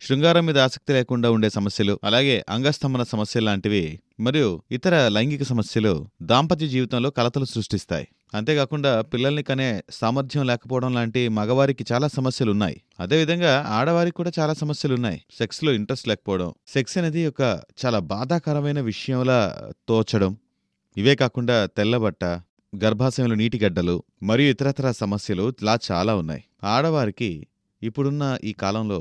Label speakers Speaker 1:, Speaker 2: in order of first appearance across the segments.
Speaker 1: శృంగారం మీద ఆసక్తి లేకుండా ఉండే సమస్యలు, అలాగే అంగస్తంభన సమస్యల్లాంటివి మరియు ఇతర లైంగిక సమస్యలు దాంపత్య జీవితంలో కలతలు సృష్టిస్తాయి. అంతేకాకుండా పిల్లల్ని కనే సామర్థ్యం లేకపోవడం లాంటి మగవారికి చాలా సమస్యలున్నాయి. అదేవిధంగా ఆడవారికి కూడా చాలా సమస్యలున్నాయి. సెక్స్‌లో ఇంట్రెస్ట్ లేకపోవడం, సెక్స్ అనేది ఒక చాలా బాధాకరమైన విషయంలా తోచడం, ఇవే కాకుండా తెల్లబట్ట, గర్భాశయంలో నీటిగడ్డలు మరియు ఇతరత్రా సమస్యలు ఇలా చాలా ఉన్నాయి. ఆడవారికి ఇప్పుడున్న ఈ కాలంలో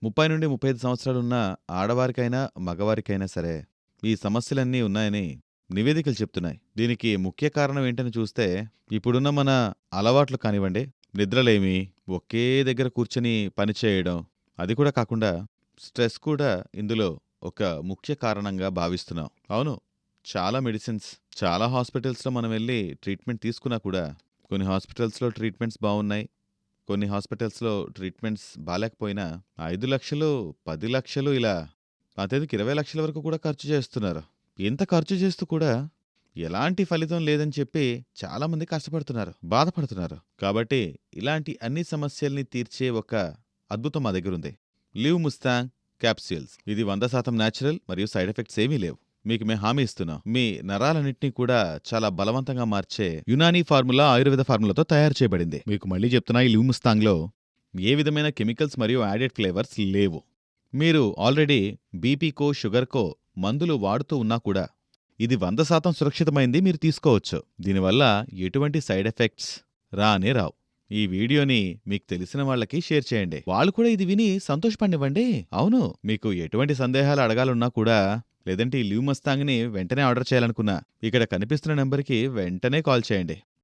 Speaker 1: 30-35 సంవత్సరాలున్న ఆడవారికైనా, మగవారికైనా సరే ఈ సమస్యలన్నీ ఉన్నాయని నివేదికలు చెప్తున్నాయి. దీనికి ముఖ్య కారణం ఏంటని చూస్తే, ఇప్పుడున్న మన అలవాట్లు కానివ్వండి, నిద్రలేమి, ఒకే దగ్గర కూర్చొని పని చేయడం, అది కూడా కాకుండా స్ట్రెస్ కూడా ఇందులో ఒక ముఖ్య కారణంగా భావిస్తున్నాం. అవును, చాలా మెడిసిన్స్, చాలా హాస్పిటల్స్‌లో మనం వెళ్లి ట్రీట్మెంట్ తీసుకున్నా కూడా కొన్ని హాస్పిటల్స్‌లో ట్రీట్మెంట్స్ బావున్నాయి. కొన్ని హాస్పిటల్స్‌లో ట్రీట్మెంట్స్ బాలేకపోయినా 5,00,000, 10,00,000 ఇలా అంతెందుకు 20,00,000 వరకు కూడా ఖర్చు చేస్తున్నారు. ఇంత ఖర్చు చేస్తూ కూడా ఎలాంటి ఫలితం లేదని చెప్పి చాలామంది కష్టపడుతున్నారు, బాధపడుతున్నారు. కాబట్టి ఇలాంటి అన్ని సమస్యల్ని తీర్చే ఒక అద్భుతం మా దగ్గరుంది. Live Mustang capsules. ఇది 100% న్యాచురల్ మరియు సైడ్ ఎఫెక్ట్స్ ఏమీ లేవు. మీకు మేము హామీ ఇస్తున్నాం. మీ నరాలన్నింటినీ కూడా చాలా బలవంతంగా మార్చే యునానీ ఫార్ములా, ఆయుర్వేద ఫార్ములాతో తయారు చేయబడింది. మీకు మళ్ళీ చెప్తున్నా, ఈ లివ్ ముస్తాంగ్‌లో ఏ విధమైన కెమికల్స్ మరియు యాడెడ్ ఫ్లేవర్స్ లేవు. మీరు ఆల్రెడీ బీపీకో, షుగర్‌కో మందులు వాడుతూ ఉన్నా కూడా ఇది 100% సురక్షితమైంది, మీరు తీసుకోవచ్చు. దీనివల్ల ఎటువంటి సైడ్ ఎఫెక్ట్స్ రానే రావు. ఈ వీడియోని మీకు తెలిసిన వాళ్ళకి షేర్ చేయండి. వాళ్ళు కూడా ఇది విని సంతోషపడనివ్వండి. అవును, మీకు ఎటువంటి సందేహాలు అడగాలన్నా కూడా, లేదంటే ఈ లివ్ మస్తాంగ్‌ని వెంటనే ఆర్డర్ చేయాలనుకున్నా, ఇక్కడ కనిపిస్తున్న నంబర్‌కి వెంటనే కాల్ చేయండి.